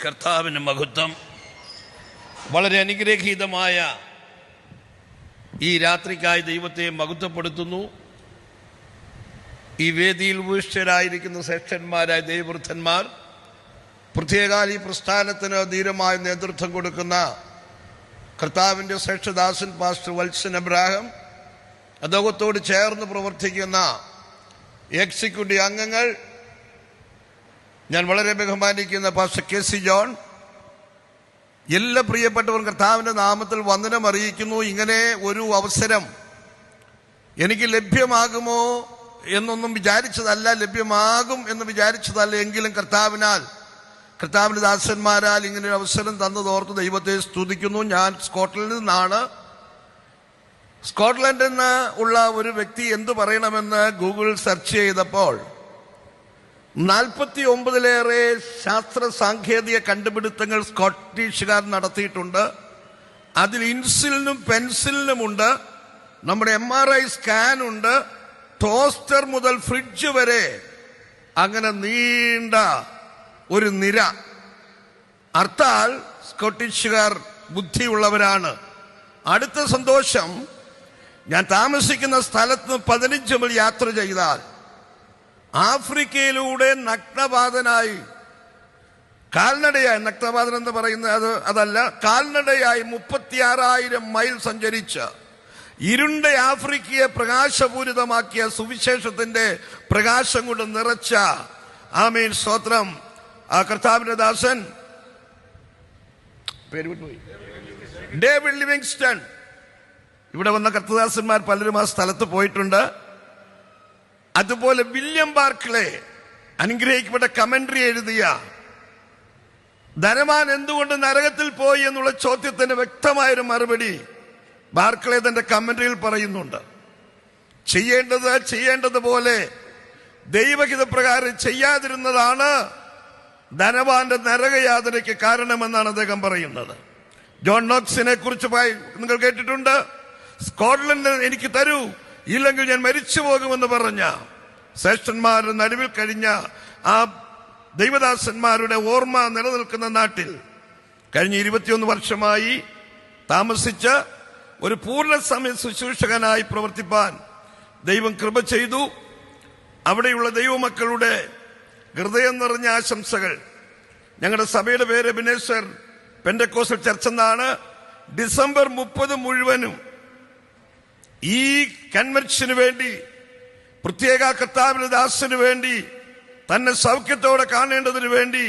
കർത്താവിന് മഹത്വം. വളരെ അനുഗ്രഹീതമായ ഈ രാത്രിക്കായി ദൈവത്തെ മഹത്വപ്പെടുത്തുന്നു. ഈ വേദിയിൽ ഉപവിഷ്ടരായിരിക്കുന്ന ശ്രേഷ്ഠന്മാരായ ദൈവവൃദ്ധന്മാർ, പ്രത്യേക ഈ പ്രസ്ഥാനത്തിന് ധീരമായ നേതൃത്വം കൊടുക്കുന്ന കർത്താവിൻ്റെ ശ്രേഷ്ഠദാസൻ പാസ്റ്റർ വത്സൻ അബ്രാഹം, അദ്ദേഹത്തോട് ചേർന്ന് പ്രവർത്തിക്കുന്ന എക്സിക്യൂട്ടീവ് അംഗങ്ങൾ, ഞാൻ വളരെ ബഹുമാനിക്കുന്ന പാസ്റ്റർ കെ സി ജോൺ, എല്ലാ പ്രിയപ്പെട്ടവരും കർത്താവിൻ്റെ നാമത്തിൽ വന്ദനം അറിയിക്കുന്നു. ഇങ്ങനെ ഒരു അവസരം എനിക്ക് ലഭ്യമാകുമോ എന്നൊന്നും വിചാരിച്ചതല്ല, ലഭ്യമാകും എന്ന് വിചാരിച്ചതല്ല. എങ്കിലും കർത്താവിൻ്റെ ദാസന്മാരാൽ ഇങ്ങനെ ഒരു അവസരം തന്നതോർത്ത് ദൈവത്തെ സ്തുതിക്കുന്നു. ഞാൻ സ്കോട്ട്ലൻഡിൽ നിന്നാണ്. സ്കോട്ട്ലൻഡിൽ നിന്ന് ഉള്ള ഒരു വ്യക്തി എന്തു പറയണമെന്ന് ഗൂഗിളിൽ സെർച്ച് ചെയ്തപ്പോൾ 49-ലേറെ ശാസ്ത്ര സാങ്കേതിക കണ്ടുപിടുത്തങ്ങൾ സ്കോട്ടിഷുകാർ നടത്തിയിട്ടുണ്ട്. അതിൽ ഇൻസുലിനും പെൻസിലിനുമുണ്ട്, നമ്മുടെ MRI സ്കാനുണ്ട്, ടോസ്റ്റർ മുതൽ ഫ്രിഡ്ജ് വരെ, അങ്ങനെ നീണ്ട ഒരു നിര. അർത്ഥാൽ സ്കോട്ടിഷുകാർ ബുദ്ധിയുള്ളവരാണ്. അടുത്ത സന്തോഷം, ഞാൻ താമസിക്കുന്ന സ്ഥലത്ത് 15 മൈൽ യാത്ര ചെയ്താൽ ആഫ്രിക്കയിലൂടെ നഗ്നപാതനായി, കാൽനടയായി, നഗ്നപാതൻ എന്ന് പറയുന്നത് അതല്ല, കാൽനടയായി 36,000 മൈൽ സഞ്ചരിച്ച ഇരുണ്ട ആഫ്രിക്കയെ പ്രകാശപൂരിതമാക്കിയ സുവിശേഷത്തിന്റെ പ്രകാശം കൊണ്ട് നിറച്ച ആമേൻ സ്തോത്രം ആ കർത്താവിന്റെ ദാസൻ ഡേവിഡ് ലിവിങ്സ്റ്റൺ. ഇവിടെ വന്ന കർത്തദാസന്മാർ പലരും ആ സ്ഥലത്ത് പോയിട്ടുണ്ട്. അതുപോലെ വില്യം ബാർക്ലേ, അനുഗ്രഹിക്കപ്പെട്ട കമന്ററി എഴുതിയ ധനവാൻ എന്തുകൊണ്ട് നരകത്തിൽ പോയി എന്നുള്ള ചോദ്യത്തിന് വ്യക്തമായൊരു മറുപടി ബാർക്ലേ തന്റെ കമന്ററിയിൽ പറയുന്നുണ്ട്. ചെയ്യേണ്ടതുപോലെ ദൈവഹിതപ്രകാരം ചെയ്യാതിരുന്നതാണ് ധനവാന്റെ നരകയാതനയ്ക്ക് കാരണമെന്നാണ് അദ്ദേഹം പറയുന്നത്. ജോൺ നോക്സിനെ കുറിച്ച് നിങ്ങൾ കേട്ടിട്ടുണ്ട്. സ്കോട്ട്ലൻഡ് എനിക്ക് തരൂ, ഇല്ലെങ്കിൽ ഞാൻ മരിച്ചു പോകുമെന്ന് പറഞ്ഞ ശ്രേഷ്ഠന്മാരുടെ നടുവിൽ കഴിഞ്ഞ ആ ദൈവദാസന്മാരുടെ ഓർമ്മ നിലനിൽക്കുന്ന നാട്ടിൽ കഴിഞ്ഞ 21 വർഷമായി താമസിച്ച ഒരു പൂർണ്ണസമയ ശുശ്രൂഷകനായി പ്രവർത്തിപ്പാൻ ദൈവം കൃപ ചെയ്തു. അവിടെയുള്ള ദൈവമക്കളുടെ ഹൃദയം നിറഞ്ഞ ആശംസകൾ. ഞങ്ങളുടെ സഭയുടെ പേര് എബനേസർ പെന്തക്കോസ്റ്റൽ ചർച്ച് എന്നാണ്. ഡിസംബർ 30 മുഴുവനും ഈ കൺവെൻഷന് വേണ്ടി, പ്രത്യേക കർത്താവിന്റെ ദാസന് വേണ്ടി, തന്നെ സൗഖ്യത്തോടെ കാണേണ്ടതിന് വേണ്ടി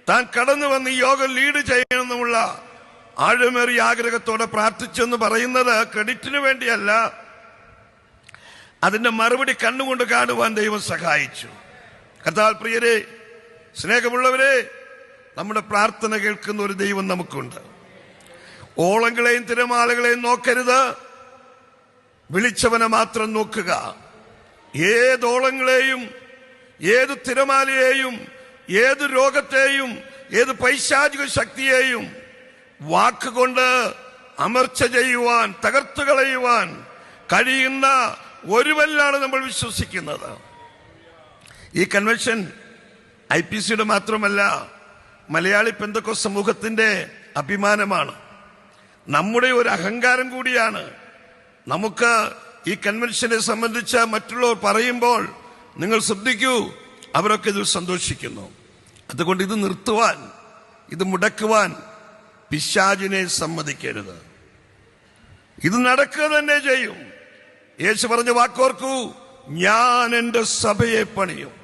താൻ കടന്നു വന്ന് ഈ യോഗം ലീഡ് ചെയ്യണമെന്നുള്ള ആഴമേറിയ ആഗ്രഹത്തോടെ പ്രാർത്ഥിച്ചെന്ന് പറയുന്നത് ക്രെഡിറ്റിന് വേണ്ടിയല്ല, അതിന്റെ മറുപടി കണ്ണുകൊണ്ട് കാണുവാൻ ദൈവം സഹായിച്ചു. കർത്താവ് പ്രിയരെ, സ്നേഹമുള്ളവരെ, നമ്മുടെ പ്രാർത്ഥന കേൾക്കുന്ന ഒരു ദൈവം നമുക്കുണ്ട്. ഓളങ്ങളെയും തിരമാലകളെയും നോക്കരുത്, വിളിച്ചവനെ മാത്രം നോക്കുക. ഏതോളങ്ങളെയും, ഏത് തിരമാലയെയും, ഏത് രോഗത്തെയും, ഏത് പൈശാചിക ശക്തിയെയും വാക്കുകൊണ്ട് അമർച്ച ചെയ്യുവാൻ, തകർത്തു കളയുവാൻ കഴിയുന്ന ഒരുവനിലാണ് നമ്മൾ വിശ്വസിക്കുന്നത്. ഈ കൺവെൻഷൻ IPCയുടെ മാത്രമല്ല, മലയാളി പെന്തക്കോസ്ത് സമൂഹത്തിന്റെ അഭിമാനമാണ്, നമ്മുടെ ഒരു അഹങ്കാരം കൂടിയാണ്. നമുക്ക് ഈ കൺവെൻഷനെ സംബന്ധിച്ച് മറ്റുള്ളവർ പറയുമ്പോൾ നിങ്ങൾ ശ്രദ്ധിക്കൂ, അവരൊക്കെ ഇതിൽ സന്തോഷിക്കുന്നു. അതുകൊണ്ട് ഇത് നിർത്തുവാൻ, ഇത് മുടക്കുവാൻ പിശാചിനെ സമ്മതിക്കരുത്. ഇത് നടക്കുക തന്നെ ചെയ്യും. യേശു പറഞ്ഞ വാക്കോർക്കൂ, ഞാൻ എൻ്റെ സഭയെ പണിയും,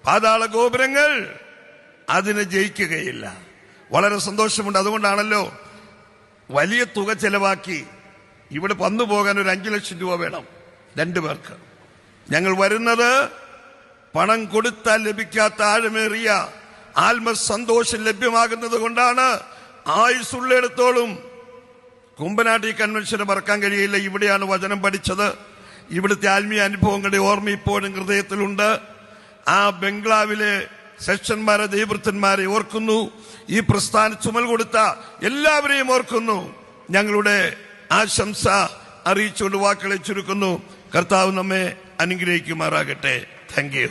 പാതാള ഗോപുരങ്ങൾ അതിനെ ജയിക്കുകയില്ല. വളരെ സന്തോഷമുണ്ട്. അതുകൊണ്ടാണല്ലോ വലിയ തുക ചെലവാക്കി ഇവിടെ വന്നു പോകാൻ ഒരു 5 ലക്ഷം രൂപ വേണം 2 പേർക്ക്. ഞങ്ങൾ വരുന്നത് പണം കൊടുത്താൽ ലഭിക്കാത്ത ആഴമേറിയ ആത്മസന്തോഷം ലഭ്യമാകുന്നത് കൊണ്ടാണ്. ആയുസ്സുള്ളിടത്തോളം കുമ്പനാട്ടി കൺവെൻഷന് മറക്കാൻ കഴിയില്ല. ഇവിടെയാണ് വചനം പഠിച്ചത്. ഇവിടുത്തെ ആത്മീയ അനുഭവങ്ങളുടെ ഓർമ്മ ഇപ്പോഴും ഹൃദയത്തിലുണ്ട്. ആ ബംഗ്ലാവിലെ സെക്ഷന്മാരെ, ദൈവവൃത്തന്മാരെ ഓർക്കുന്നു. ഈ പ്രസ്ഥാന ചുമൽ കൊടുത്ത എല്ലാവരെയും ഓർക്കുന്നു. ഞങ്ങളുടെ ആശംസ അറിയിച്ചുകൊണ്ട് വാക്കുകളെ ചുരുക്കുന്നു. കർത്താവ് നമ്മെ അനുഗ്രഹിക്കുമാറാകട്ടെ. Thank you.